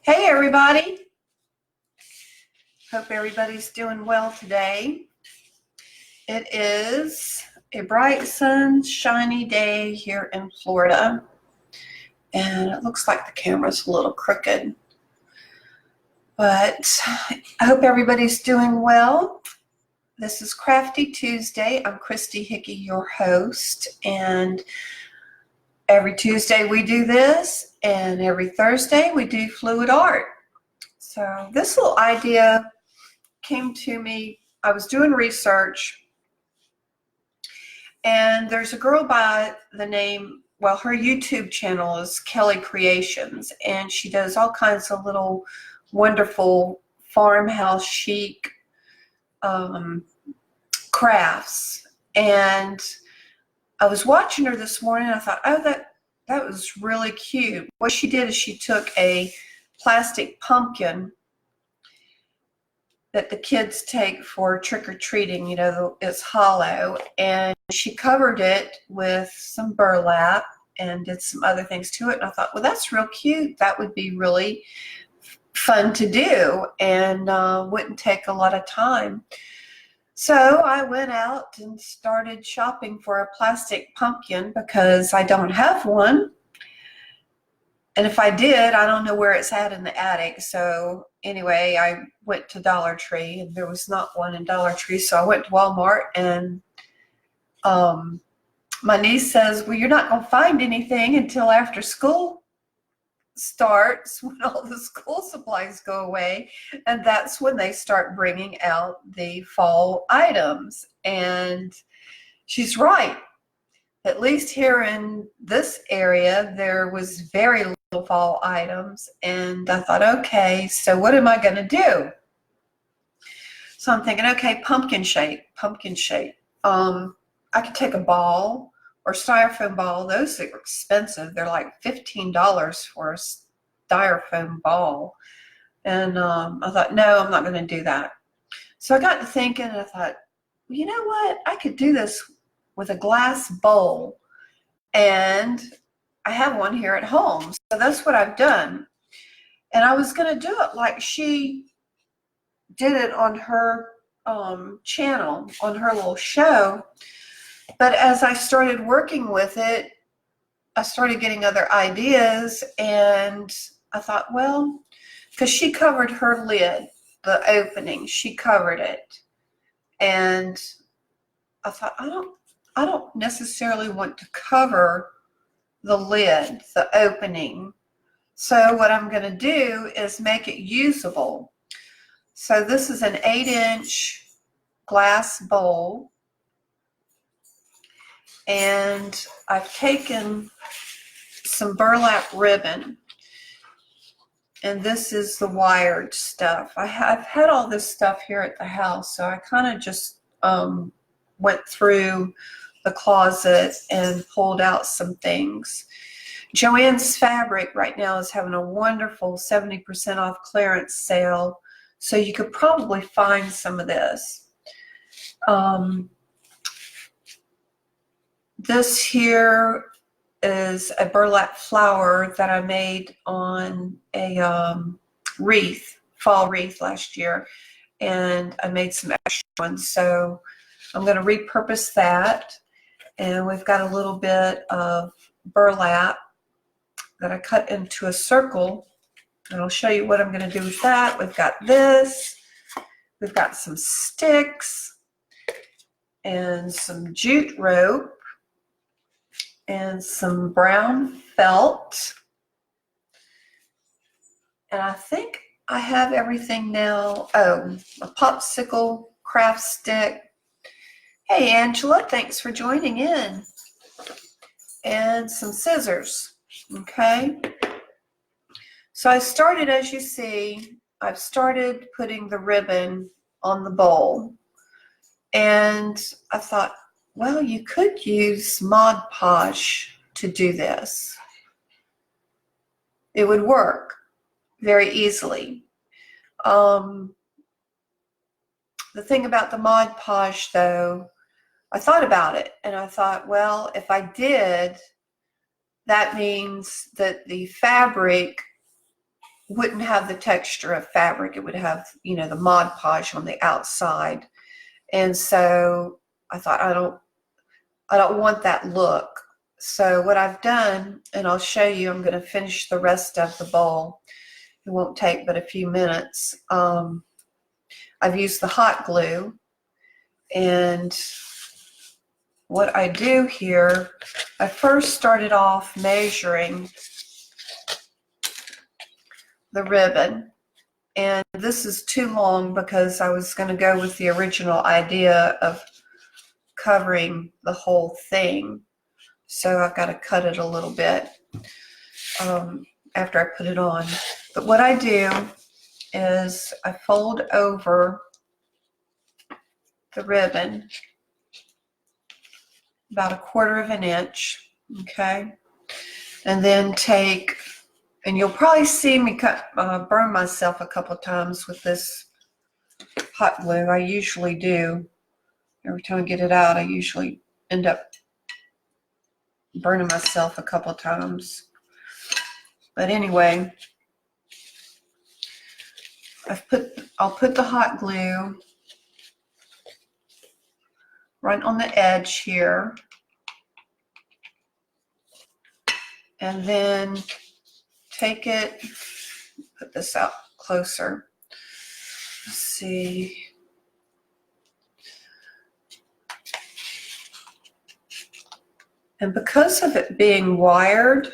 Hey everybody, hope everybody's doing well today. It is a bright sunshiny day here in Florida, and it looks like the camera's a little crooked, but I hope everybody's doing well. This is Crafty Tuesday. I'm Christy Hickey, your host, and every Tuesday we do this, and every Thursday we do fluid art. So this little idea came to me. I was doing research, and there's a girl by the name, well, her YouTube channel is Kelly Creations, and she does all kinds of little wonderful farmhouse chic crafts. And I was watching her this morning, and I thought, oh, that was really cute. What she did is she took a plastic pumpkin that the kids take for trick-or-treating, you know, it's hollow, and she covered it with some burlap and did some other things to it. And I thought, well, that's real cute. That would be really fun to do and wouldn't take a lot of time. So I went out and started shopping for a plastic pumpkin because I don't have one. And if I did, I don't know where it's at in the attic. So anyway, I went to Dollar Tree, and there was not one in Dollar Tree. So I went to Walmart, and my niece says, well, you're not going to find anything until after school starts, when all the school supplies go away. And that's when they start bringing out the fall items. And she's right. At least here in this area, there was very little fall items, and I thought, okay, so what am I going to do? So I'm thinking, okay, pumpkin shape. I could take a ball or styrofoam ball. Those are expensive. They're like $15 for a styrofoam ball. And I thought, no, I'm not going to do that. So I got to thinking, and I thought, well, you know what? I could do this with a glass bowl, and I have one here at home. So that's what I've done. And I was going to do it like she did it on her channel, on her little show. But as I started working with it, I started getting other ideas, and I thought, well, because she covered her lid, the opening, she covered it. And I thought, I don't necessarily want to cover the lid, the opening. So what I'm going to do is make it usable. So this is an 8-inch glass bowl, and I've taken some burlap ribbon, and this is the wired stuff. I've had all this stuff here at the house, so I kind of just went through the closet and pulled out some things. Joann's Fabric right now is having a wonderful 70% off clearance sale, so you could probably find some of this. This here is a burlap flower that I made on a wreath, fall wreath last year, and I made some extra ones, so I'm going to repurpose that. And we've got a little bit of burlap that I cut into a circle, and I'll show you what I'm going to do with that. We've got this, we've got some sticks, and some jute rope, and some brown felt, and I think I have everything now. Oh, a popsicle craft stick. Hey Angela, thanks for joining in. And some scissors, okay? So I started, as you see, I've started putting the ribbon on the bowl. And I thought, well, you could use Mod Podge to do this. It would work very easily. The thing about the Mod Podge, though, I thought about it, and I thought, well, if I did, that means that the fabric wouldn't have the texture of fabric. It would have, you know, the Mod Podge on the outside. And so I thought, I don't want that look. So what I've done, and I'll show you, I'm going to finish the rest of the bowl. It won't take but a few minutes. I've used the hot glue, and what I do here, I first started off measuring the ribbon, and this is too long because I was going to go with the original idea of covering the whole thing. So I've got to cut it a little bit after I put it on. But what I do is I fold over the ribbon about 1/4 of an inch, okay? And then take, and you'll probably see me burn myself a couple times with this hot glue. I usually do. Every time I get it out, I usually end up burning myself a couple times. But anyway, I'll put the hot glue right on the edge here, and then take it, put this out closer. Let's see. And because of it being wired,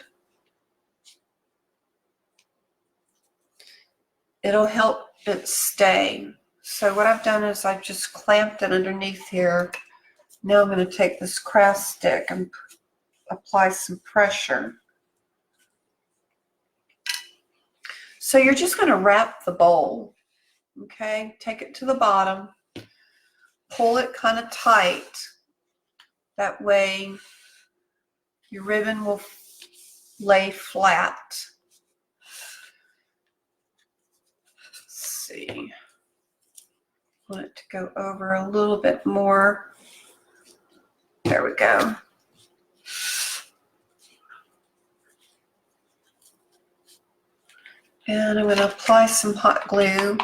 it'll help it stay. So what I've done is I've just clamped it underneath here. Now I'm going to take this craft stick and apply some pressure. So you're just going to wrap the bowl, okay? Take it to the bottom, pull it kind of tight. That way your ribbon will lay flat. Let's see. I want it to go over a little bit more. There we go. And I'm going to apply some hot glue.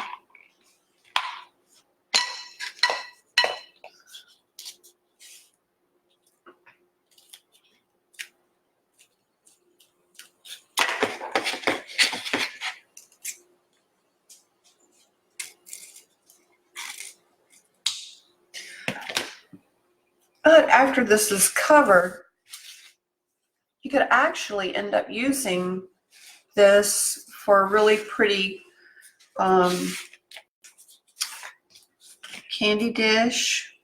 But after this is covered, you could actually end up using this for a really pretty candy dish,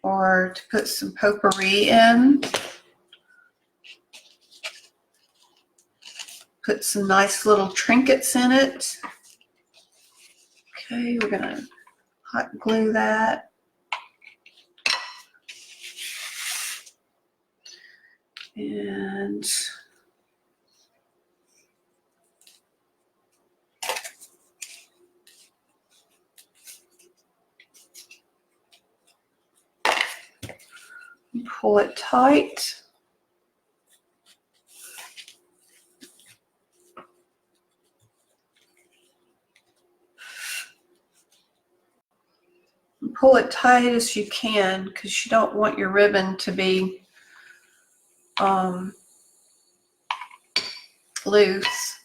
or to put some potpourri in. Put some nice little trinkets in it. Okay, we're going to hot glue that. And pull it tight. Pull it tight as you can, because you don't want your ribbon to be loose.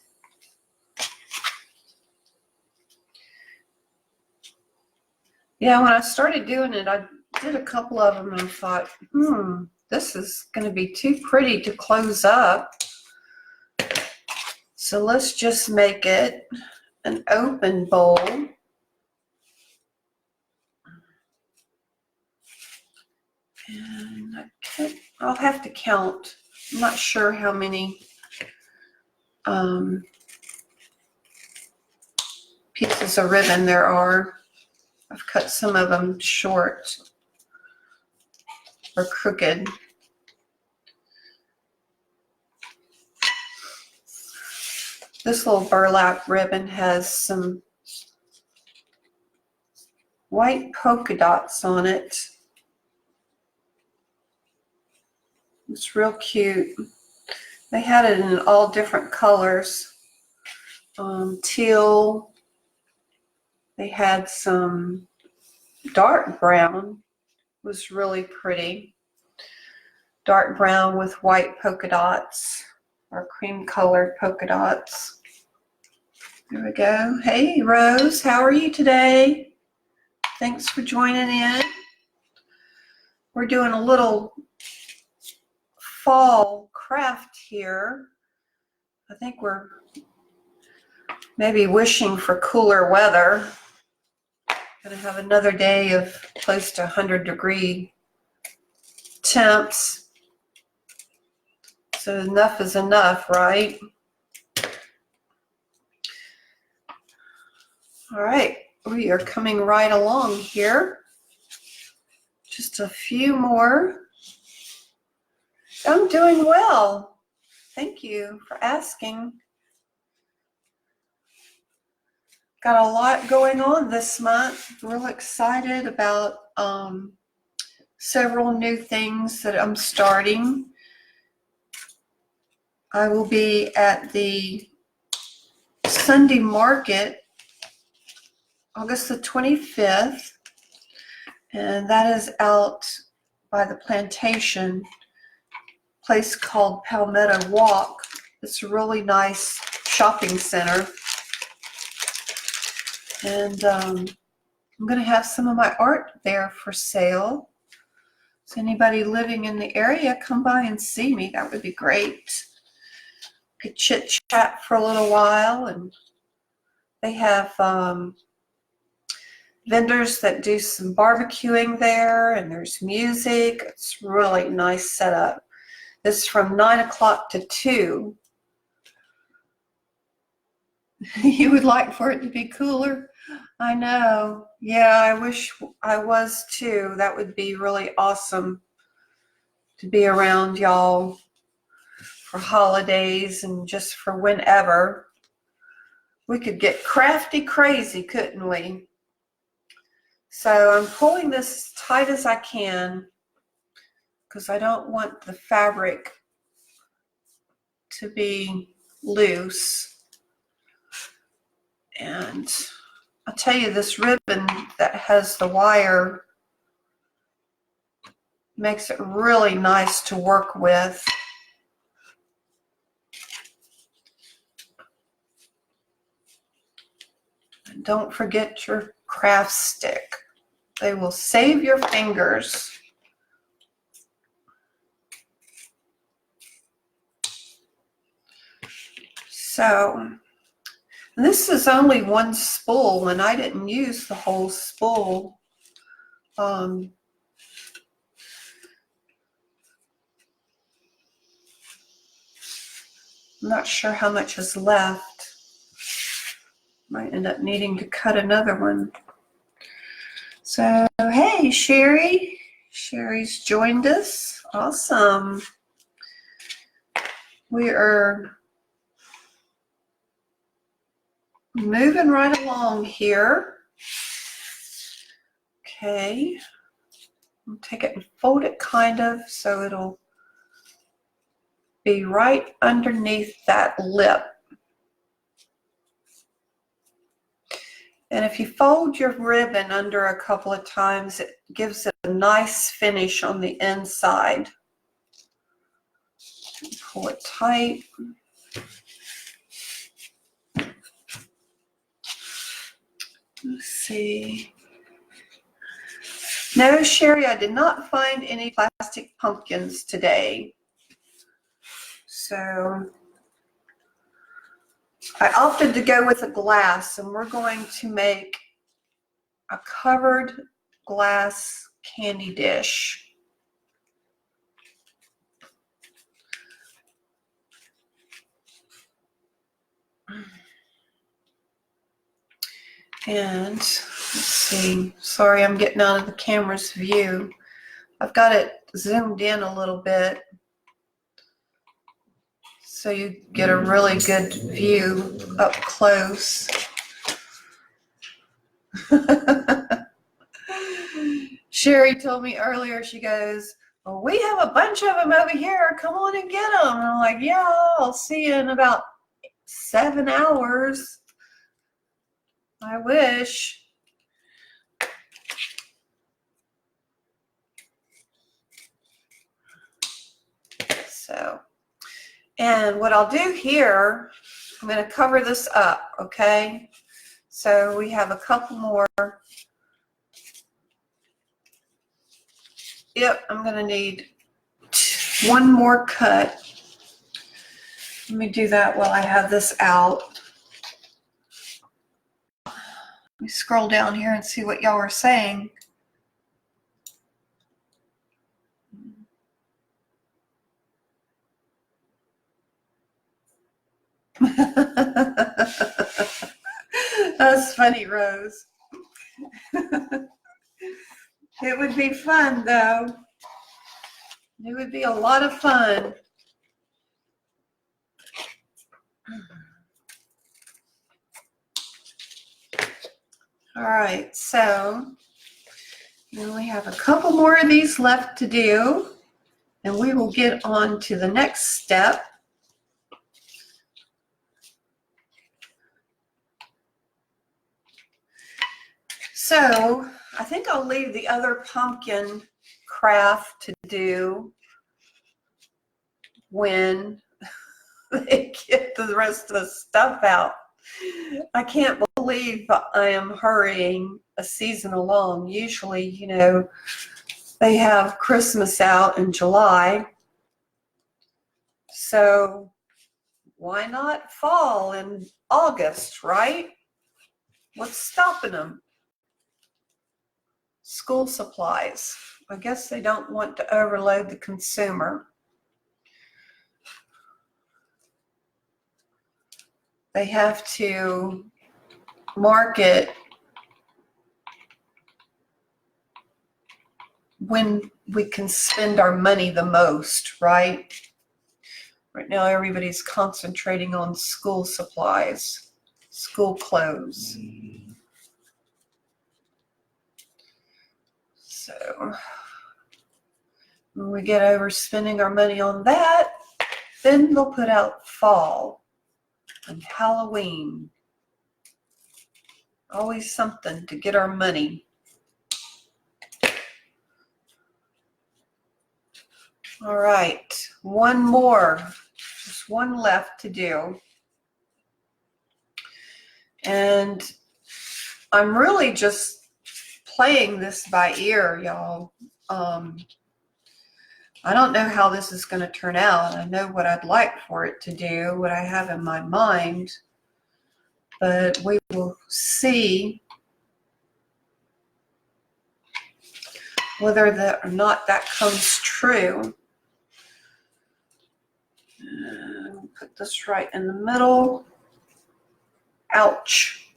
Yeah, when I started doing it, I did a couple of them and I thought, this is going to be too pretty to close up. So let's just make it an open bowl. And I'll have to count. I'm not sure how many pieces of ribbon there are. I've cut some of them short or crooked. This little burlap ribbon has some white polka dots on it. It's real cute. They had it in all different colors. teal. They had some dark brown, was really pretty. Dark brown with white polka dots or cream colored polka dots. There we go. Hey Rose, how are you today? Thanks for joining in. We're doing a little fall craft here. I think we're maybe wishing for cooler weather. Gonna have another day of close to 100-degree temps. So enough is enough, right? All right, we are coming right along here. Just a few more. I'm doing well. Thank you for asking. Got a lot going on this month. Real excited about several new things that I'm starting. I will be at the Sunday market August the 25th, and that is out by the plantation, place called Palmetto Walk. It's a really nice shopping center. And I'm going to have some of my art there for sale. So anybody living in the area, come by and see me. That would be great. Could chit chat for a little while. And they have vendors that do some barbecuing there, and there's music. It's really nice setup. It's from 9 o'clock to 2. You would like for it to be cooler? I know. Yeah, I wish I was too. That would be really awesome to be around y'all for holidays and just for whenever. We could get crafty crazy, couldn't we? So I'm pulling this as tight as I can because I don't want the fabric to be loose. And I'll tell you, this ribbon that has the wire makes it really nice to work with. And don't forget your craft stick. They will save your fingers. So this is only one spool, and I didn't use the whole spool. I'm not sure how much is left. Might end up needing to cut another one. So, hey, Sherry. Sherry's joined us. Awesome. We are moving right along here. Okay. I'll take it and fold it kind of so it'll be right underneath that lip. And if you fold your ribbon under a couple of times, it gives it a nice finish on the inside. Pull it tight. Let's see. No, Sherry, I did not find any plastic pumpkins today. So I opted to go with a glass, and we're going to make a covered glass candy dish. And let's see, sorry, I'm getting out of the camera's view. I've got it zoomed in a little bit so you get a really good view up close. Sherry told me earlier, she goes, well, we have a bunch of them over here. Come on and get them. And I'm like, yeah, I'll see you in about 7 hours. I wish. So, and what I'll do here, I'm going to cover this up, okay? So we have a couple more. Yep, I'm going to need one more cut. Let me do that while I have this out. Let me scroll down here and see what y'all are saying. That's funny, Rose. It would be fun, though. It would be a lot of fun. All right, so we only have a couple more of these left to do, and we will get on to the next step. So I think I'll leave the other pumpkin craft to do when they get the rest of the stuff out. I can't believe I am hurrying a season along. Usually, you know, they have Christmas out in July. So why not fall in August, right? What's stopping them? School supplies. I guess they don't want to overload the consumer. They have to market when we can spend our money the most, right? Right now, everybody's concentrating on school supplies, school clothes. So when we get over spending our money on that, then they'll put out fall and Halloween. Always something to get our money. All right, one more, just one left to do. And I'm really just playing this by ear, y'all. I don't know how this is going to turn out. I know what I'd like for it to do, what I have in my mind, but we will see whether that or not that comes true. Put this right in the middle. Ouch.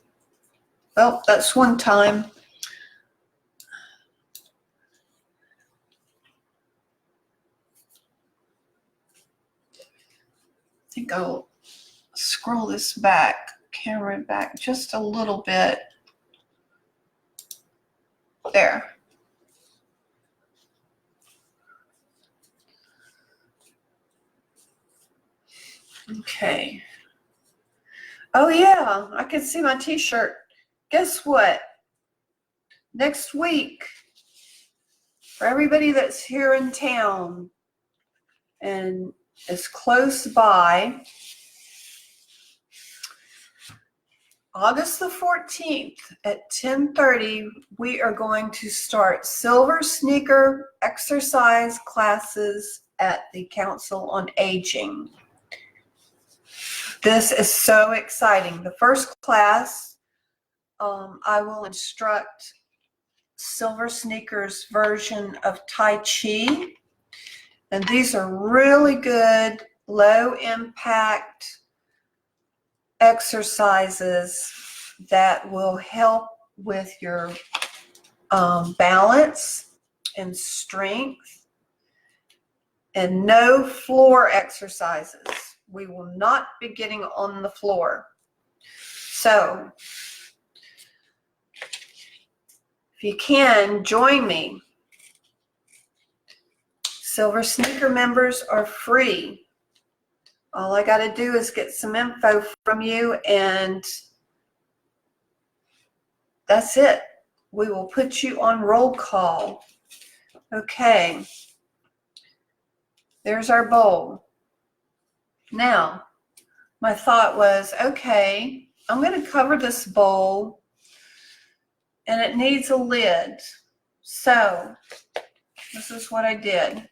Well, that's one time. I think I'll scroll this back, camera back just a little bit. There. Okay. Oh yeah, I can see my t-shirt. Guess what? Next week, for everybody that's here in town and is close by, August the 14th at 10:30, we are going to start silver sneaker exercise classes at the Council on Aging. This is so exciting. The first class, I will instruct Silver Sneakers version of Tai Chi. And these are really good, low impact exercises that will help with your balance and strength, and no floor exercises. We will not be getting on the floor. So if you can, join me. Silver Sneaker members are free. All I got to do is get some info from you, and that's it. We will put you on roll call. Okay. There's our bowl. Now, my thought was, okay, I'm going to cover this bowl, and it needs a lid. So, this is what I did.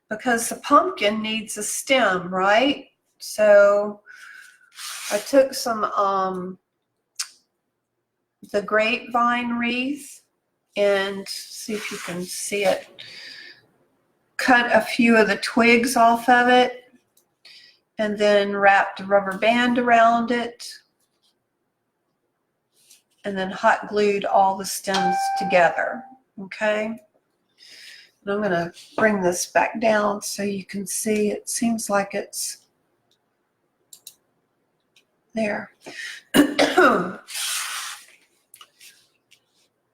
Because the pumpkin needs a stem, right? So, I took some the grapevine wreath, and see if you can see it. Cut a few of the twigs off of it, and then wrapped a rubber band around it, and then hot glued all the stems together. Okay? And I'm going to bring this back down so you can see. It seems like it's there.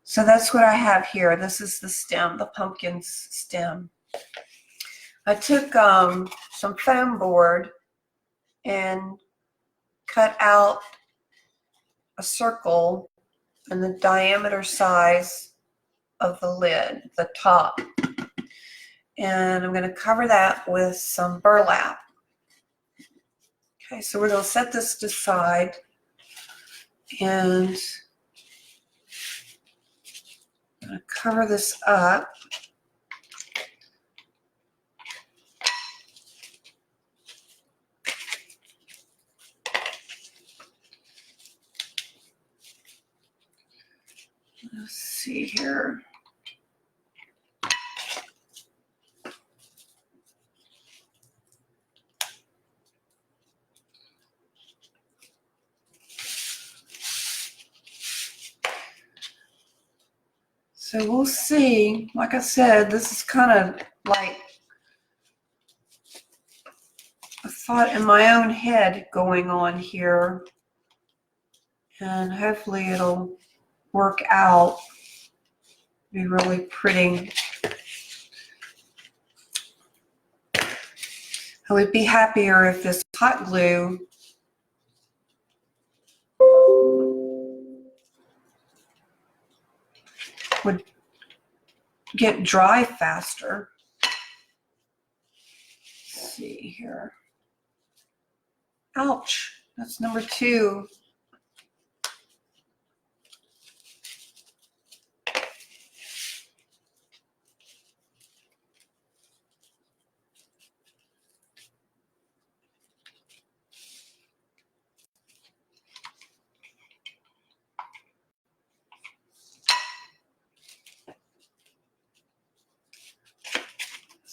So that's what I have here. This is the stem, the pumpkin's stem. I took some foam board and cut out a circle in the diameter size of the lid, the top. And I'm going to cover that with some burlap. Okay, so we're going to set this aside, and I'm going to cover this up. Let's see here. So we'll see. Like I said, this is kind of like a thought in my own head going on here. And hopefully it'll work out. Be really pretty. I would be happier if this hot glue would get dry faster. Let's see here. Ouch, that's number 2.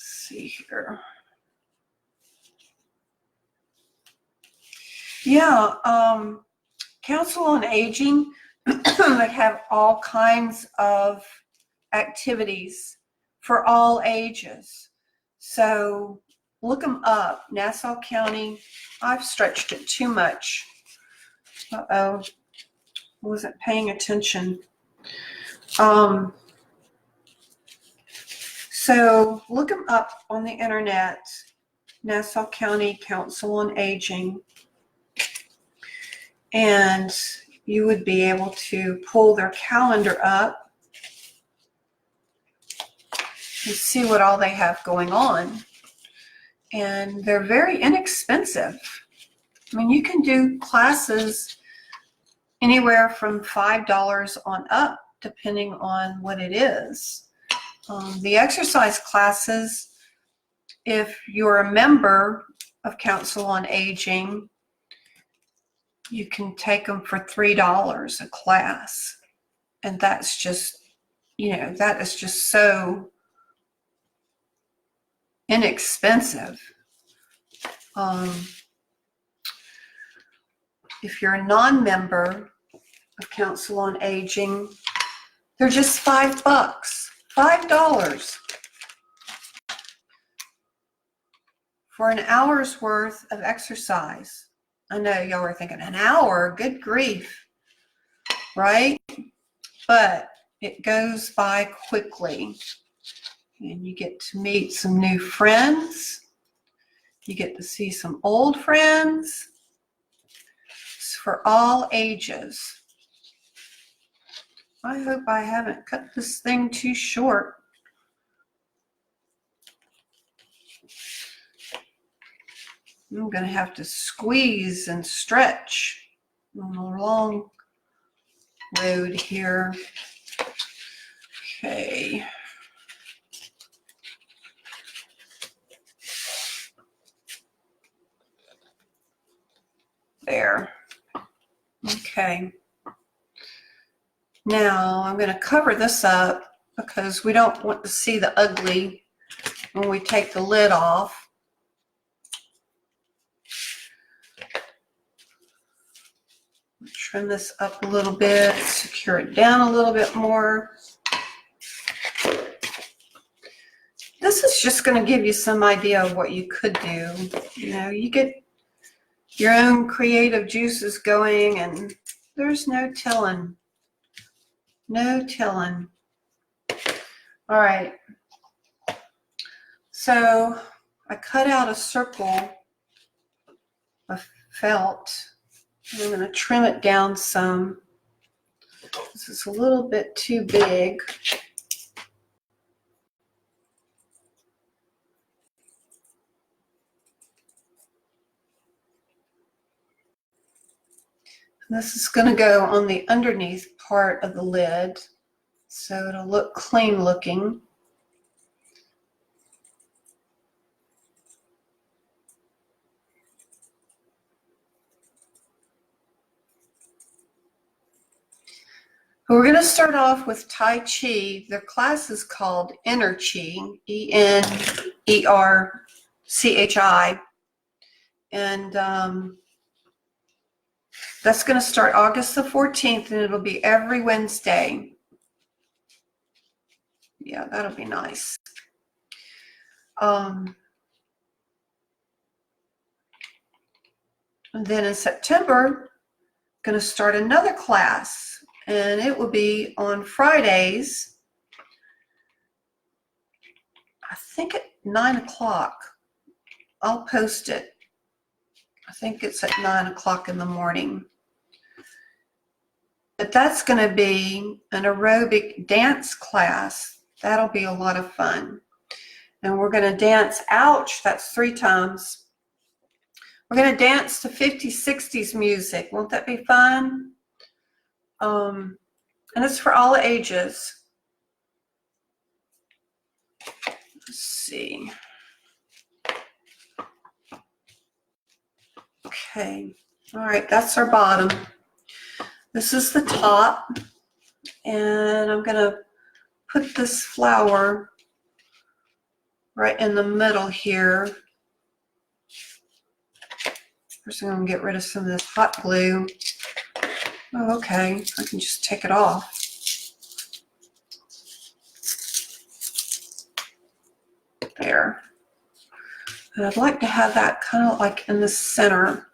See here. Yeah, Council on Aging would have all kinds of activities for all ages. So look them up. Nassau County. I've stretched it too much. Uh-oh. I wasn't paying attention. So look them up on the internet. Nassau County Council on Aging. And you would be able to pull their calendar up and see what all they have going on. And they're very inexpensive. I mean, you can do classes anywhere from $5 on up, depending on what it is. The exercise classes, if you're a member of Council on Aging, you can take them for $3 a class. And that's just, you know, that is just so inexpensive. If you're a non-member of Council on Aging, they're just $5. $5 for an hour's worth of exercise. I know y'all are thinking, an hour? Good grief, right? But it goes by quickly, and you get to meet some new friends. You get to see some old friends. It's for all ages. I hope I haven't cut this thing too short. I'm going to have to squeeze and stretch on a long road here. Okay. There. Okay. Now I'm going to cover this up because we don't want to see the ugly when we take the lid off. Trim this up a little bit, secure it down a little bit more. This is just going to give you some idea of what you could do. You know, you get your own creative juices going, and there's no telling. No telling. All right. So I cut out a circle of felt. I'm going to trim it down some. This is a little bit too big. This is going to go on the underneath part of the lid, so it'll look clean looking. We're going to start off with Tai Chi. Their class is called Inner Chi, E-N-E-R-C-H-I. And that's going to start August the 14th, and it'll be every Wednesday. Yeah, that'll be nice. And then in September, going to start another class. And it will be on Fridays, I think at 9 o'clock. I'll post it. I think it's at 9 o'clock in the morning. But that's going to be an aerobic dance class. That'll be a lot of fun. And we're going to dance, ouch, that's 3 times. We're going to dance to 50s, 60s music. Won't that be fun? And it's for all ages. Let's see. Okay. All right, that's our bottom. This is the top. And I'm going to put this flower right in the middle here. First, I'm going to get rid of some of this hot glue. Oh, okay, I can just take it off. There. And I'd like to have that kind of like in the center.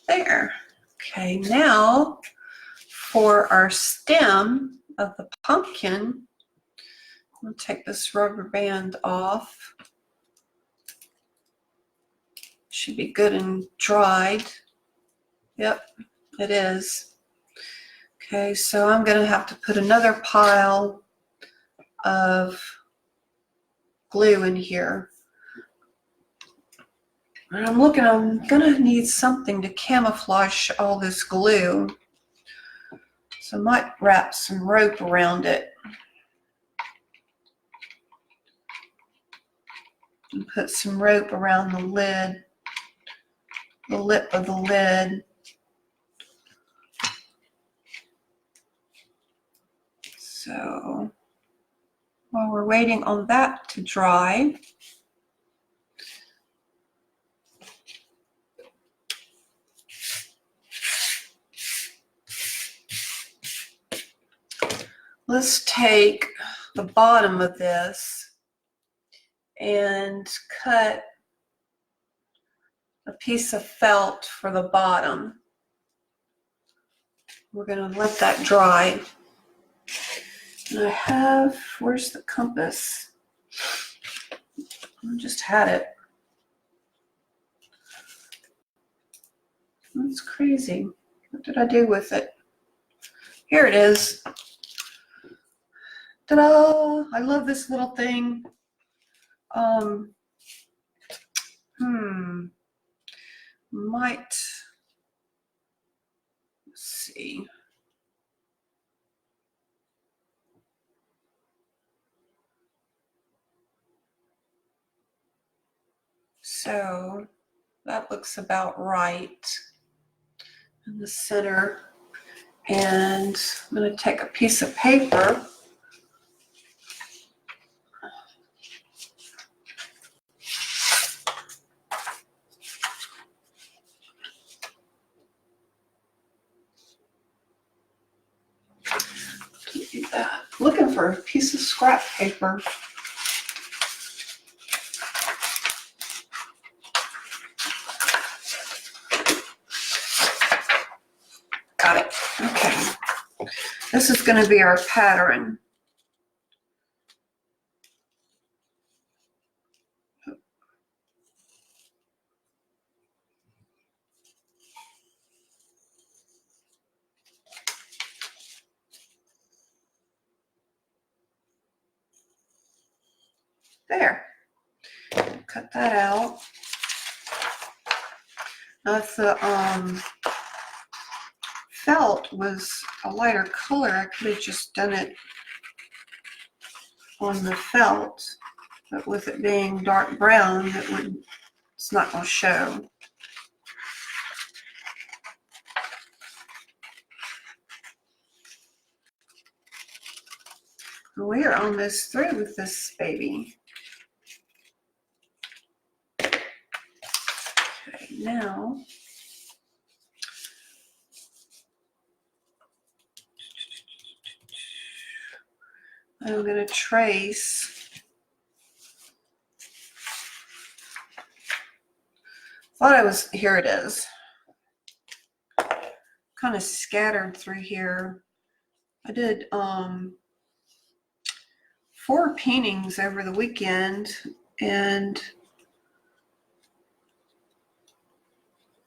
There. Okay, now for our stem of the pumpkin, I'll take this rubber band off. Should be good and dried. Yep, it is. Okay, so I'm going to have to put another pile of glue in here. And I'm looking, I'm going to need something to camouflage all this glue. So I might wrap some rope around it. And put some rope around the lid, the lip of the lid. So while we're waiting on that to dry, let's take the bottom of this and cut a piece of felt for the bottom. We're going to let that dry. And I have, where's the compass? I just had it. That's crazy. What did I do with it? Here it is. Ta-da! I love this little thing. Might, let's see. So that looks about right in the center. And I'm going to take a piece of paper. Do that. Looking for a piece of scrap paper. Got it. Okay. This is going to be our pattern. There. Cut that out. Now if the felt was a lighter color, I could have just done it on the felt, but with it being dark brown, it's not going to show. We are almost through with this baby. Okay, now I'm going to trace. Thought I was, here it is. Kind of scattered through here. I did 4 paintings over the weekend, and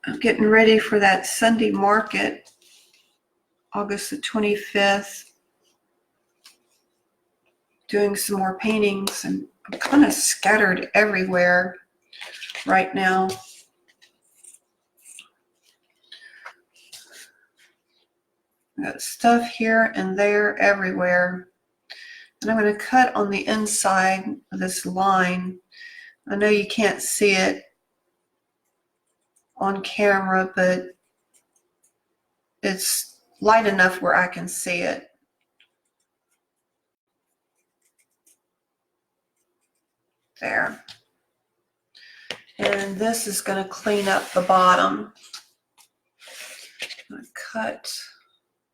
I'm getting ready for that Sunday market, August the 25th. Doing some more paintings, and I'm kind of scattered everywhere right now. Got stuff here and there everywhere. And I'm going to cut on the inside of this line. I know you can't see it on camera, but it's light enough where I can see it. There. And this is going to clean up the bottom. I'm going to cut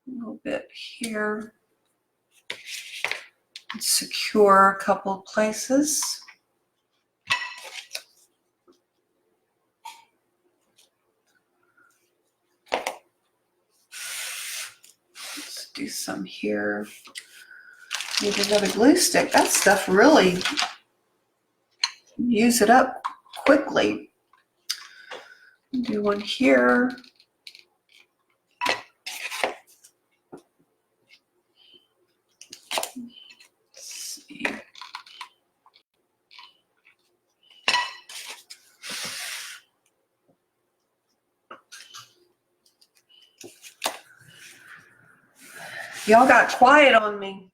a little bit here. Secure a couple of places. Let's do some here. Need another glue stick. That stuff really use it up quickly. Do one here. Y'all got quiet on me.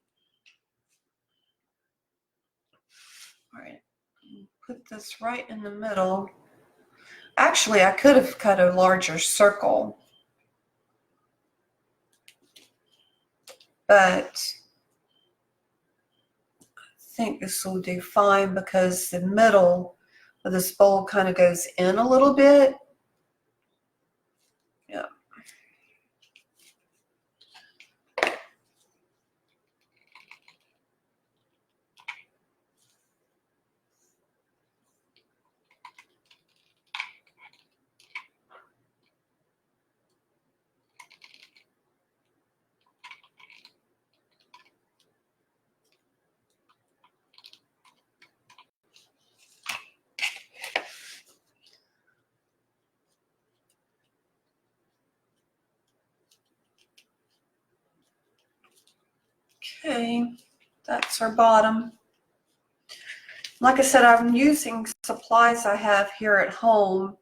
All right, put this right in the middle. Actually, I could have cut a larger circle, but I think this will do fine because the middle of this bowl kind of goes in a little bit. Yeah. Okay, that's our bottom. Like I said, I'm using supplies I have here at home.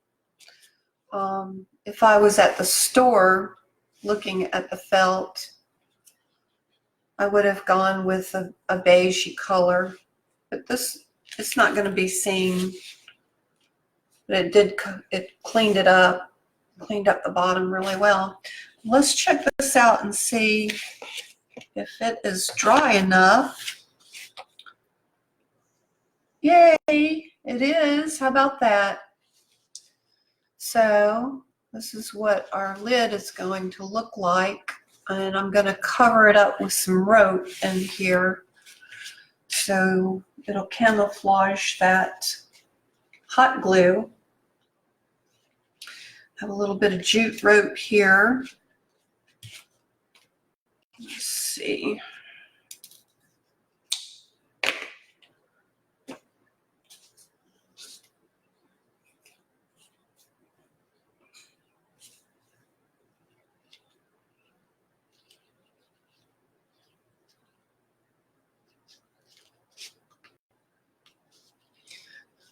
If I was at the store looking at the felt, I would have gone with a beigey color, but this, it's not going to be seen. But it cleaned it up, cleaned up the bottom really well. Let's check this out and see if it is dry enough. Yay, it is. How about that? So this is what our lid is going to look like. And I'm going to cover it up with some rope in here so it'll camouflage that hot glue. Have a little bit of jute rope here. Let's see.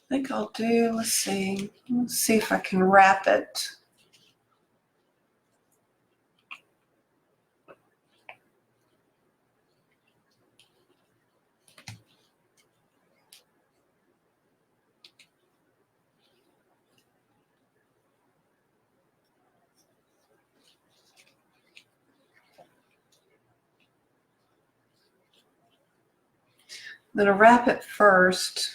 I think I'll do, let's see if I can wrap it. I'm going to wrap it first,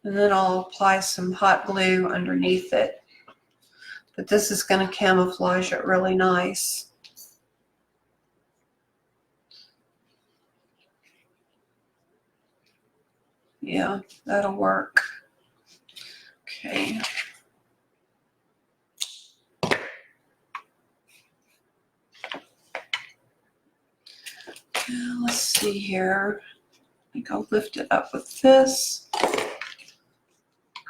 and then I'll apply some hot glue underneath it. But this is going to camouflage it really nice. Yeah, that'll work. Okay. Now, let's see here. I think I'll lift it up with this.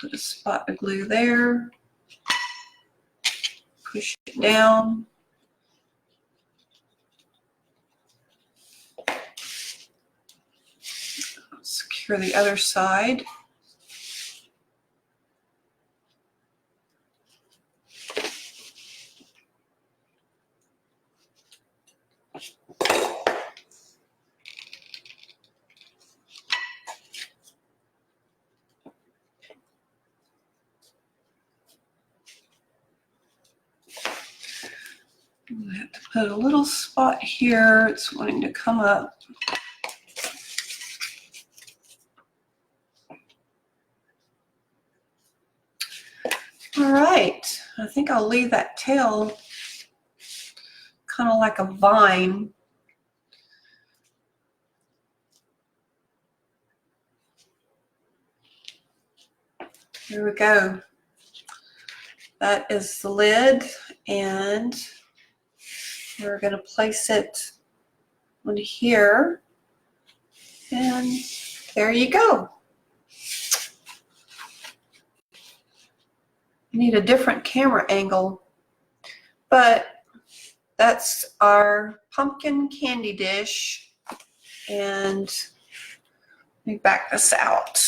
Put a spot of glue there. Push it down. Secure the other side. I have to put a little spot here. It's wanting to come up. All right, I think I'll leave that tail kind of like a vine. Here we go. That is the lid, and we're going to place it on here, and there you go. I need a different camera angle, but that's our pumpkin candy dish, and let me back this out.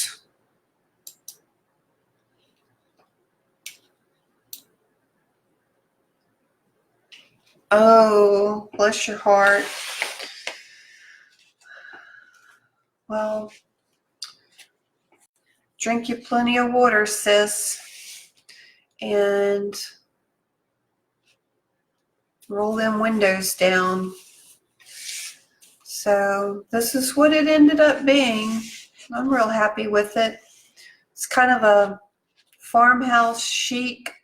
Oh, bless your heart. Well, drink you plenty of water, sis, and roll them windows down. So this is what it ended up being. I'm real happy with it. It's kind of a farmhouse chic,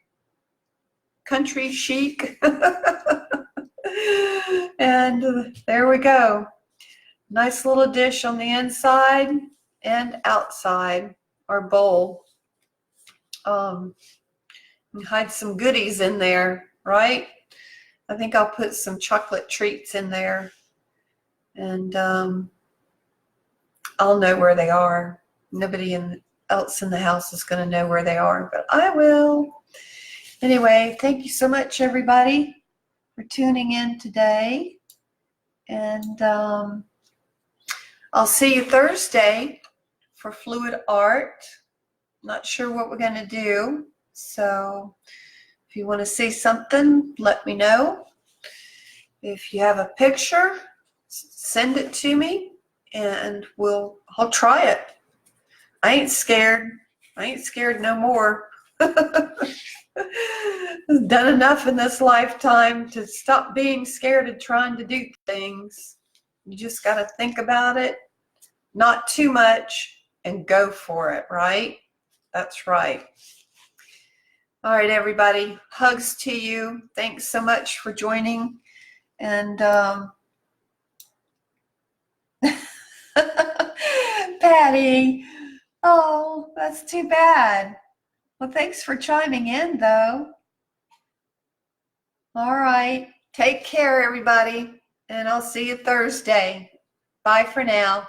country chic. And there we go. Nice little dish on the inside and outside, our bowl. Hide some goodies in there, right? I think I'll put some chocolate treats in there, and I'll know where they are. Nobody else in the house is going to know where they are, but I will. Anyway, thank you so much, everybody, for tuning in today. And I'll see you Thursday for fluid art. Not sure what we're going to do. So if you want to see something, let me know. If you have a picture, send it to me and I'll try it. I ain't scared. I ain't scared no more. I've done enough in this lifetime to stop being scared of trying to do things. You just got to think about it, not too much, and go for it, right? That's right. All right, everybody. Hugs to you. Thanks so much for joining. And Patty, oh, that's too bad. Well, thanks for chiming in, though. All right. Take care, everybody. And I'll see you Thursday. Bye for now.